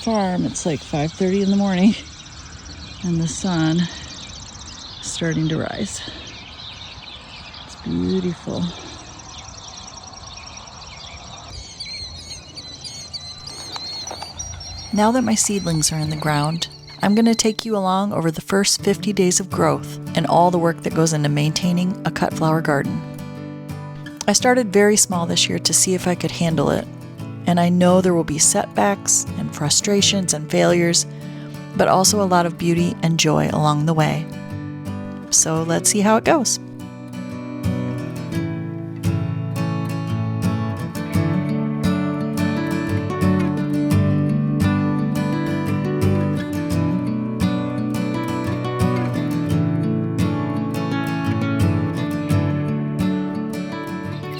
farm, it's like 5:30 in the morning and the sun is starting to rise. It's beautiful. Now that my seedlings are in the ground, I'm going to take you along over the first 50 days of growth and all the work that goes into maintaining a cut flower garden. I started very small this year to see if I could handle it, and I know there will be setbacks and frustrations and failures, but also a lot of beauty and joy along the way. So let's see how it goes.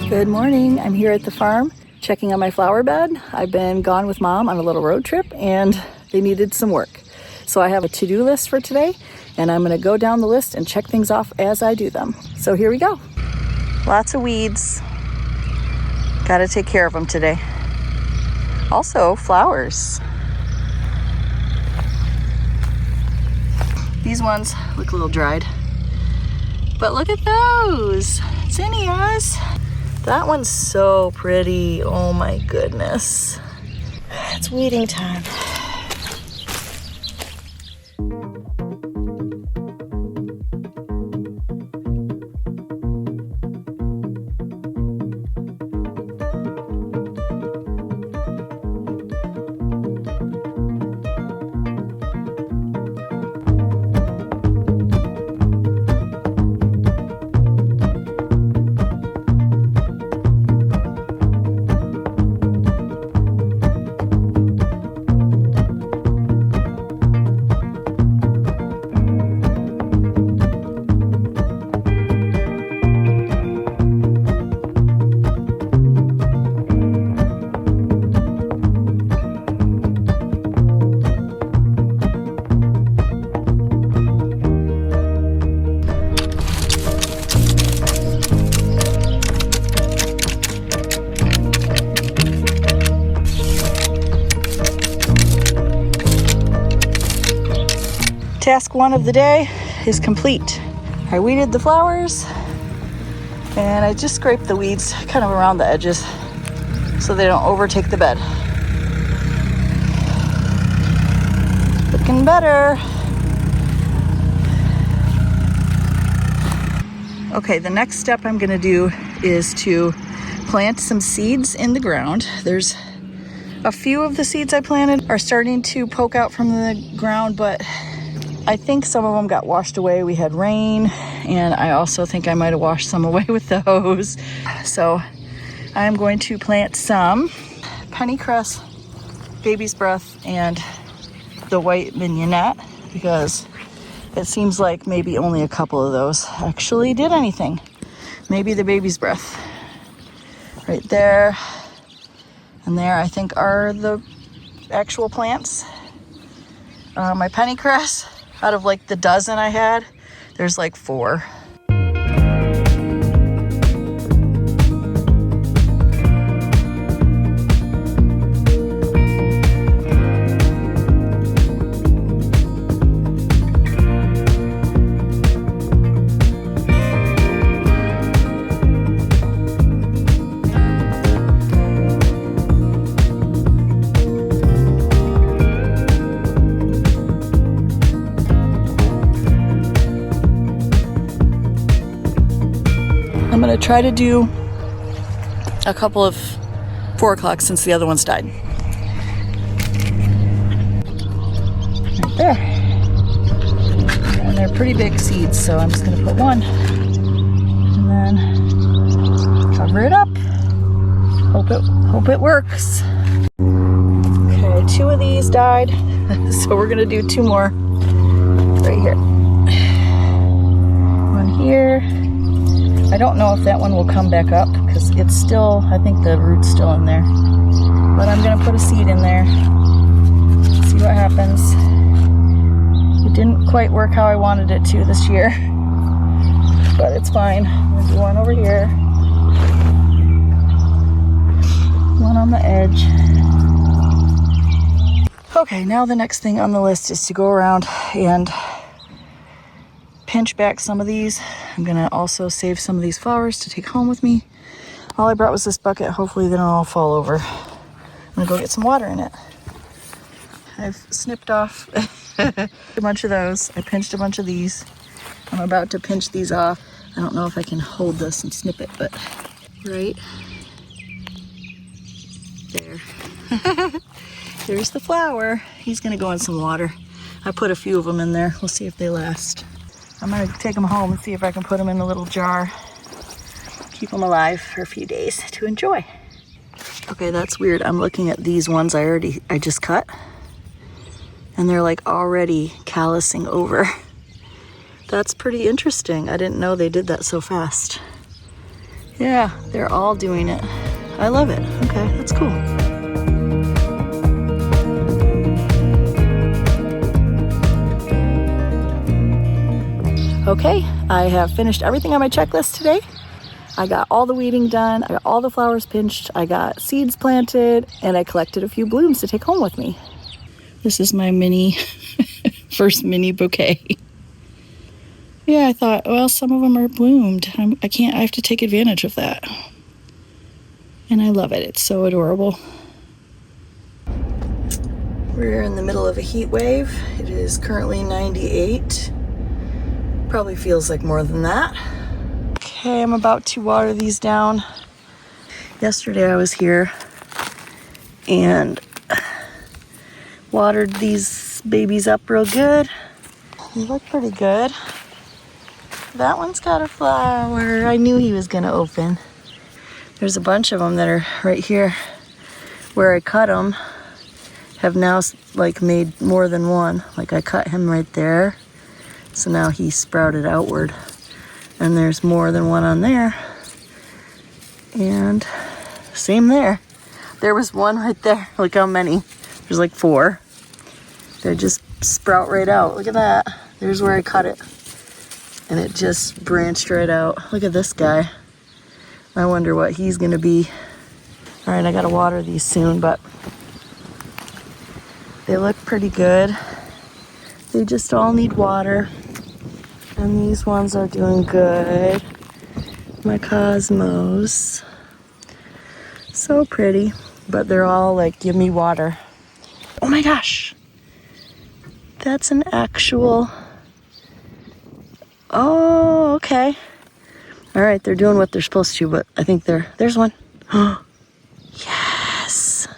Good morning. I'm here at the farm checking on my flower bed. I've been gone with Mom on a little road trip and they needed some work. So I have a to-do list for today and I'm going to go down the list and check things off as I do them. So here we go. Lots of weeds. Got to take care of them today. Also flowers. These ones look a little dried. But look at those zinnias. That one's so pretty. Oh my goodness. It's weeding time. Task one of the day is complete. I weeded the flowers and I just scraped the weeds kind of around the edges so they don't overtake the bed. Looking better. Okay, the next step I'm gonna do is to plant some seeds in the ground. There's a few of the seeds I planted are starting to poke out from the ground, but I think some of them got washed away. We had rain, and I also think I might have washed some away with the hose. So I'm going to plant some pennycress, baby's breath, and the white mignonette because it seems like maybe only a couple of those actually did anything. Maybe the baby's breath. Right there and there, I think, are the actual plants. My pennycress, out of like the dozen I had, there's like 4. I'm gonna try to do a couple of 4 o'clock since the other ones died. Right there. And they're pretty big seeds, so I'm just gonna put one and then cover it up. Hope it works. Okay, 2 of these died, so we're gonna do 2 more right here. One here. I don't know if that one will come back up because it's still, I think the root's still in there. But I'm gonna put a seed in there, see what happens. It didn't quite work how I wanted it to this year, but it's fine. I'm gonna do one over here, one on the edge. Okay, now the next thing on the list is to go around and pinch back some of these. I'm gonna also save some of these flowers to take home with me. All I brought was this bucket. Hopefully they don't all fall over. I'm gonna go get some water in it. I've snipped off a bunch of those. I pinched a bunch of these. I'm about to pinch these off. I don't know if I can hold this and snip it, but right there. There's the flower. He's gonna go in some water. I put a few of them in there. We'll see if they last. I'm gonna take them home and see if I can put them in a little jar. Keep them alive for a few days to enjoy. Okay, that's weird. I'm looking at these ones I just cut. And they're like already callousing over. That's pretty interesting. I didn't know they did that so fast. Yeah, they're all doing it. I love it. Okay, that's cool. Okay, I have finished everything on my checklist today. I got all the weeding done, I got all the flowers pinched, I got seeds planted, and I collected a few blooms to take home with me. This is my first mini bouquet. Yeah, I thought, well, some of them are bloomed. I have to take advantage of that. And I love it, it's so adorable. We're in the middle of a heat wave. It is currently 98. Probably feels like more than that. Okay, I'm about to water these down. Yesterday I was here and watered these babies up real good. They look pretty good. That one's got a flower. I knew he was gonna open. There's a bunch of them that are right here where I cut them, have now like made more than one. Like I cut him right there. So now he sprouted outward. And there's more than one on there. And same there. There was one right there. Look how many. There's like 4. They just sprout right out. Look at that. There's where I cut it. And it just branched right out. Look at this guy. I wonder what he's gonna be. All right, I gotta water these soon, but they look pretty good. They just all need water. And these ones are doing good. My cosmos. So pretty, but they're all like, give me water. Oh my gosh. That's an actual, oh, okay. All right, they're doing what they're supposed to, but I think there's one. Oh, yes.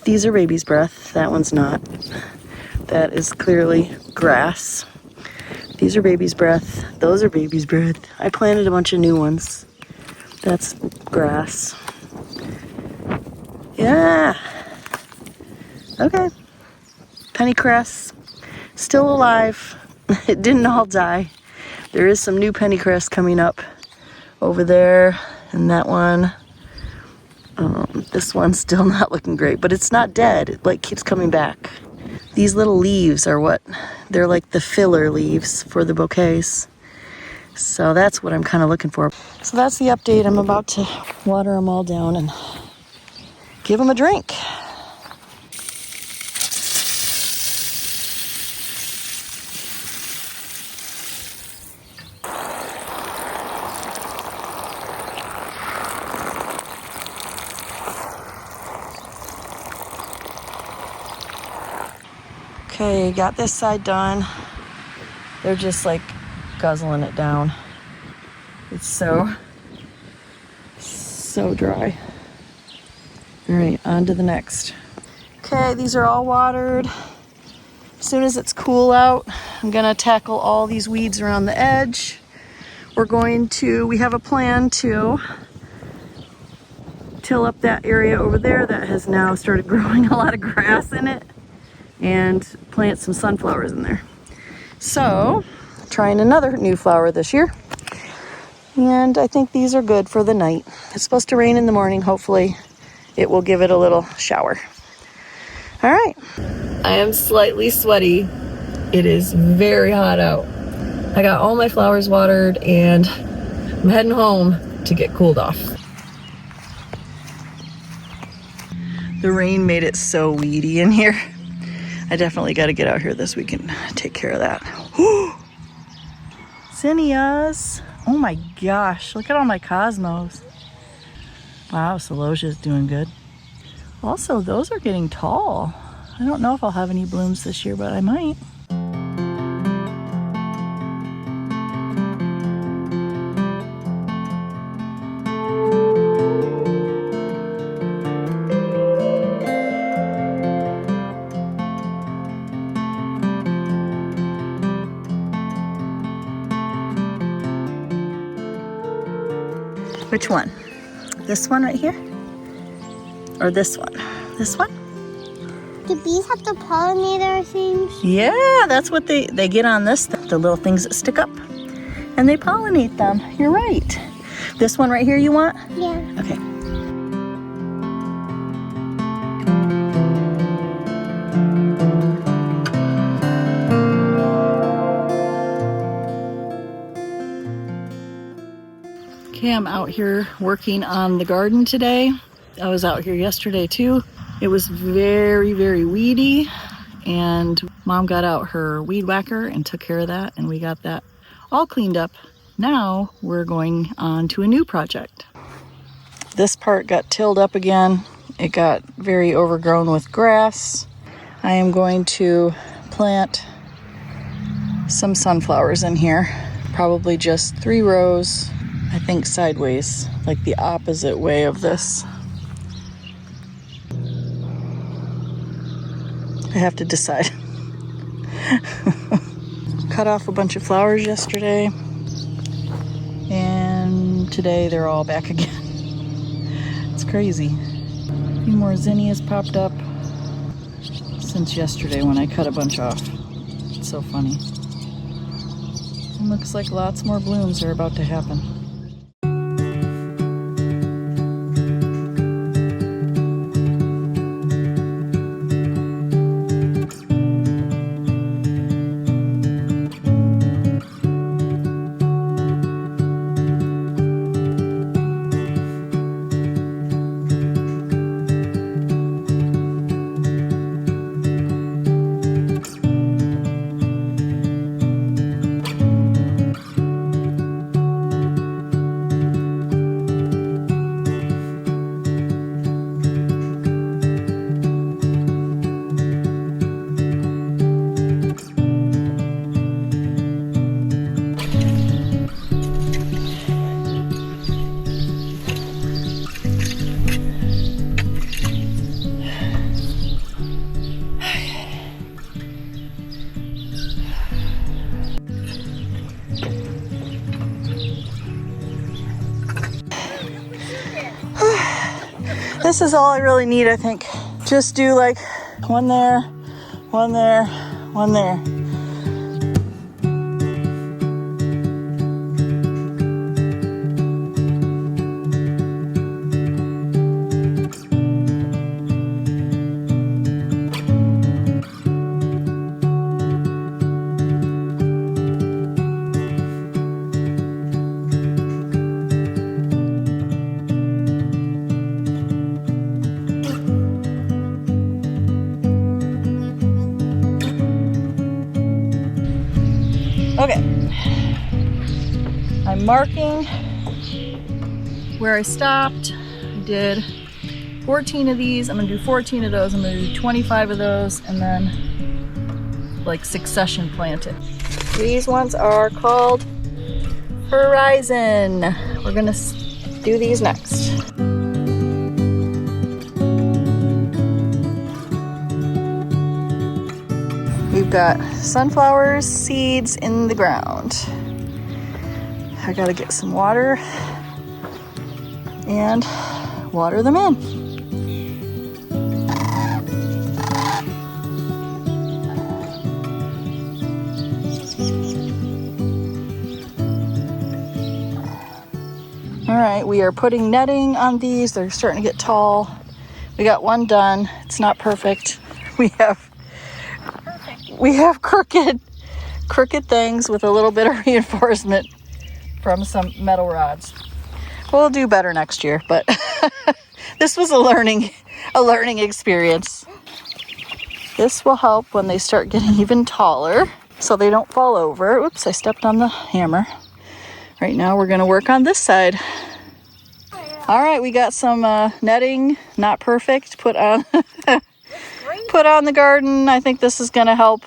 These are baby's breath. That one's not. That is clearly grass. These are baby's breath. Those are baby's breath. I planted a bunch of new ones. That's grass. Yeah. Okay. Pennycress. Still alive. It didn't all die. There is some new pennycress coming up over there. And that one. This one's still not looking great. But it's not dead. It like keeps coming back. These little leaves are they're like the filler leaves for the bouquets. So that's what I'm kind of looking for. So that's the update. I'm about to water them all down and give them a drink. Okay, got this side done. They're just like guzzling it down. It's so dry. All right, on to the next. Okay, these are all watered. As soon as it's cool out, I'm gonna tackle all these weeds around the edge. We have a plan to till up that area over there that has now started growing a lot of grass in it, and plant some sunflowers in there. So, trying another new flower this year. And I think these are good for the night. It's supposed to rain in the morning. Hopefully it will give it a little shower. All right. I am slightly sweaty. It is very hot out. I got all my flowers watered and I'm heading home to get cooled off. The rain made it so weedy in here. I definitely got to get out here this week and take care of that. Zinnias. Oh my gosh, look at all my cosmos. Wow, Celosia's doing good. Also, those are getting tall. I don't know if I'll have any blooms this year, but I might. Which one? This one right here? Or this one? This one? Do bees have to pollinate our things? Yeah, that's what they get on this, the little things that stick up. And they pollinate them. You're right. This one right here you want? Yeah. Okay. Okay, I'm out here working on the garden today. I was out here yesterday too. It was very, very weedy, and Mom got out her weed whacker and took care of that, and we got that all cleaned up. Now we're going on to a new project. This part got tilled up again. It got very overgrown with grass. I am going to plant some sunflowers in here, probably just 3 rows. I think sideways, like the opposite way of this. I have to decide. Cut off a bunch of flowers yesterday, and today they're all back again. It's crazy. A few more zinnias popped up since yesterday when I cut a bunch off. It's so funny. It looks like lots more blooms are about to happen. This is all I really need, I think. Just do like one there, one there, one there. Okay, I'm marking where I stopped. I did 14 of these. I'm gonna do 14 of those. I'm gonna do 25 of those, and then like succession plant it. These ones are called Horizon. We're gonna do these next. We've got sunflowers, seeds in the ground. I gotta get some water and water them in. All right, we are putting netting on these. They're starting to get tall. We got one done. It's not perfect. We have crooked things with a little bit of reinforcement from some metal rods. We'll do better next year, but this was a learning experience. This will help when they start getting even taller so they don't fall over. Oops, I stepped on the hammer. Right now we're gonna work on this side. All right, we got some netting, not perfect, put on put on the garden. I think this is gonna help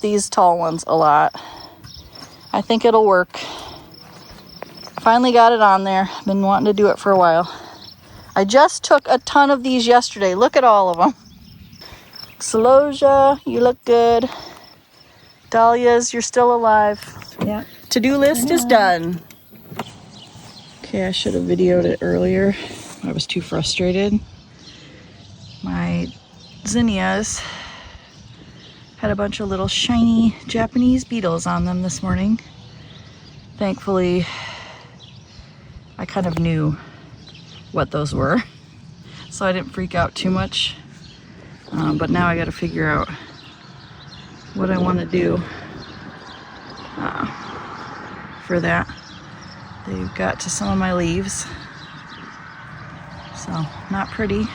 these tall ones a lot. I think it'll work. Finally got it on there. Been wanting to do it for a while. I just took a ton of these yesterday. Look at all of them. Celosia, you look good. Dahlias, you're still alive. Yeah. To-do list is done. Okay, I should have videoed it earlier. I was too frustrated. My zinnias had a bunch of little shiny Japanese beetles on them this morning. Thankfully, I kind of knew what those were, so I didn't freak out too much. But now I got to figure out what I want to do for that. They've got to some of my leaves, so not pretty,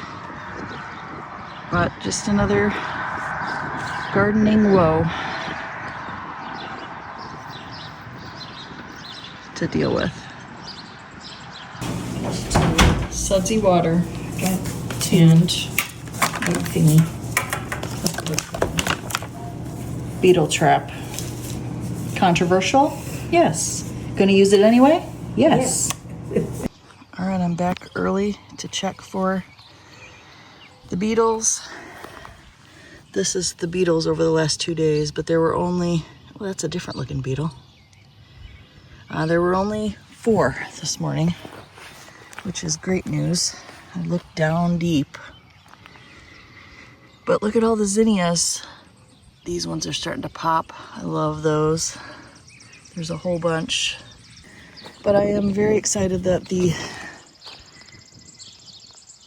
but just another gardening woe to deal with. Sudsy water got tanned thingy. Beetle trap. Controversial? Yes. Gonna use it anyway? Yes. All right, I'm back early to check for the beetles. This is the beetles over the last 2 days, but there were only, well, that's a different looking beetle. There were only 4 this morning, which is great news. I looked down deep. But look at all the zinnias. These ones are starting to pop. I love those. There's a whole bunch. But I am very excited that the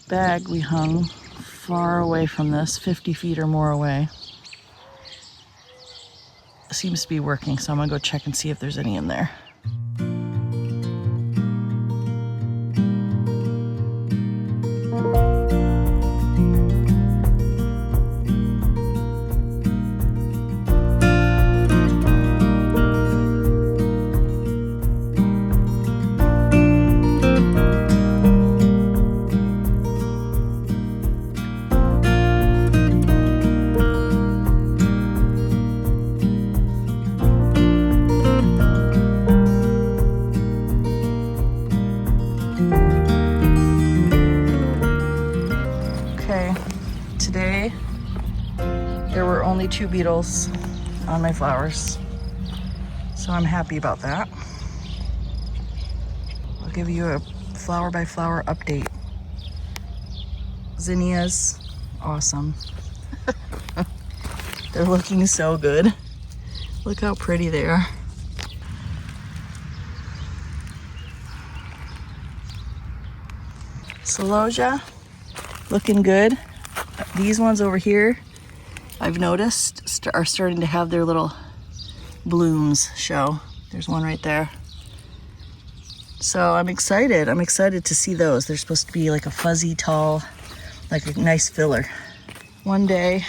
bag we hung far away from this, 50 feet or more away, seems to be working. So I'm gonna go check and see if there's any in there. Today, there were only 2 beetles on my flowers, so I'm happy about that. I'll give you a flower by flower update. Zinnias, awesome. They're looking so good. Look how pretty they are. Celosia, looking good. These ones over here, I've noticed, are starting to have their little blooms show. There's one right there. So I'm excited. I'm excited to see those. They're supposed to be like a fuzzy, tall, like a nice filler. One day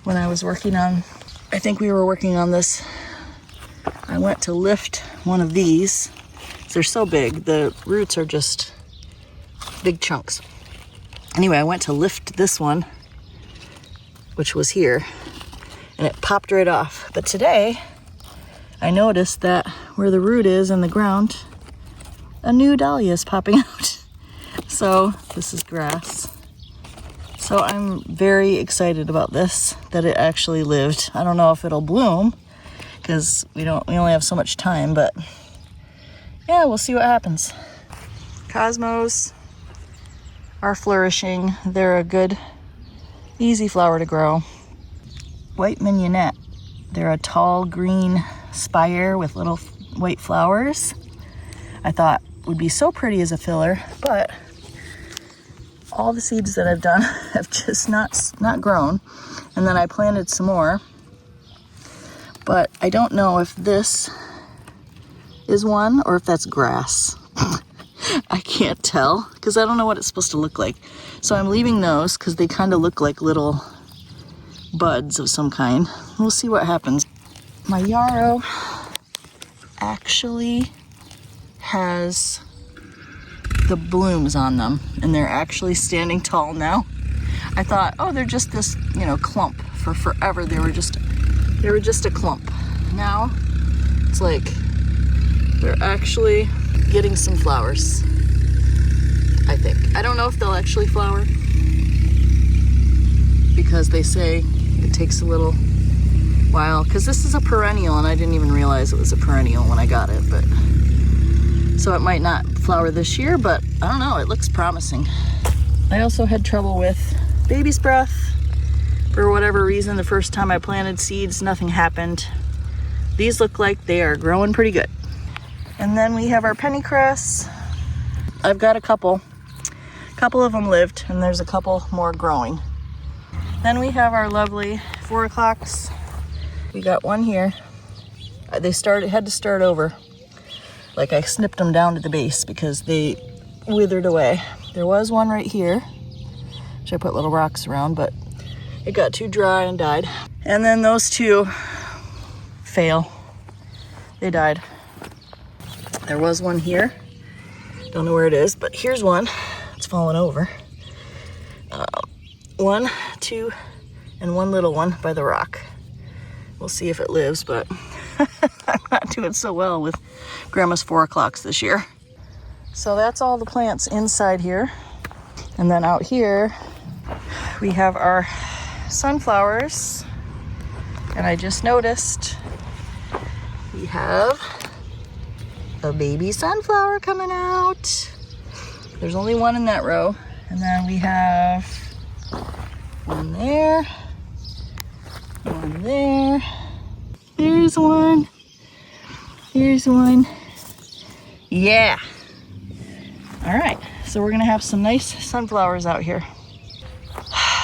when I was working on, I think we were working on this, I went to lift one of these. They're so big. The roots are just big chunks. Anyway, I went to lift this one, which was here, and it popped right off. But today, I noticed that where the root is in the ground, a new dahlia is popping out. So this is grass. So I'm very excited about this, that it actually lived. I don't know if it'll bloom, because we only have so much time, but yeah, we'll see what happens. Cosmos are flourishing. They're a good, easy flower to grow. White mignonette. They're a tall green spire with little white flowers. I thought would be so pretty as a filler, but all the seeds that I've done have just not grown. And then I planted some more, but I don't know if this is one or if that's grass. I can't tell because I don't know what it's supposed to look like. So I'm leaving those because they kind of look like little buds of some kind. We'll see what happens. My yarrow actually has the blooms on them and they're actually standing tall now. I thought, oh, they're just this, clump. For forever they were just a clump. Now it's like they're actually getting some flowers, I think. I don't know if they'll actually flower because they say it takes a little while, because this is a perennial and I didn't even realize it was a perennial when I got it, but so it might not flower this year, but I don't know, it looks promising. I also had trouble with baby's breath. For whatever reason, the first time I planted seeds, nothing happened. These look like they are growing pretty good. And then we have our pennycress. I've got a couple of them lived, and there's a couple more growing. Then we have our lovely 4 o'clocks. We got one here. Had to start over. Like I snipped them down to the base because they withered away. There was one right here, which I put little rocks around, but it got too dry and died. And then those two fail. They died. There was one here. Don't know where it is, but here's one. It's fallen over. 1, 2, and one little one by the rock. We'll see if it lives, but I'm not doing so well with Grandma's 4 o'clocks this year. So that's all the plants inside here. And then out here, we have our sunflowers. And I just noticed we have a baby sunflower coming out. There's only one in that row. And then we have one there, one there. There's one. Here's one. Yeah. All right, so we're gonna have some nice sunflowers out here.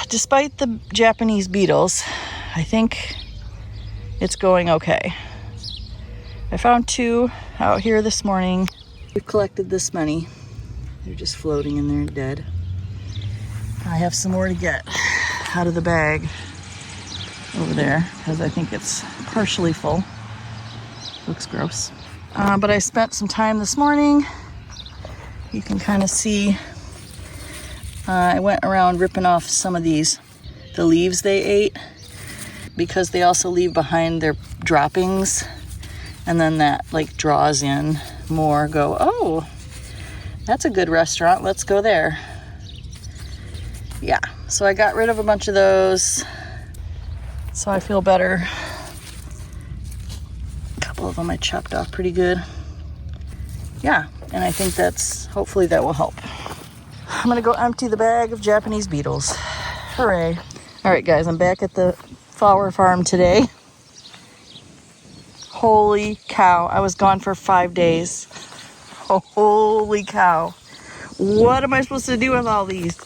Despite the Japanese beetles, I think it's going okay. I found 2 out here this morning. We've collected this many. They're just floating in there dead. I have some more to get out of the bag over there because I think it's partially full. Looks gross. But I spent some time this morning. You can kind of see I went around ripping off some of the leaves they ate, because they also leave behind their droppings, and then that like draws in more. Oh, that's a good restaurant, let's go there. Yeah, so I got rid of a bunch of those, so I feel better. A couple of them I chopped off pretty good. Yeah, and I think hopefully that will help. I'm gonna go empty the bag of Japanese beetles. Hooray. All right, guys, I'm back at the flower farm today. Holy cow, I was gone for 5 days. Holy cow. What am I supposed to do with all these?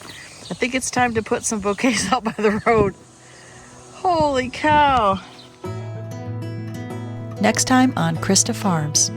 I think it's time to put some bouquets out by the road. Holy cow. Next time on Krista Farms.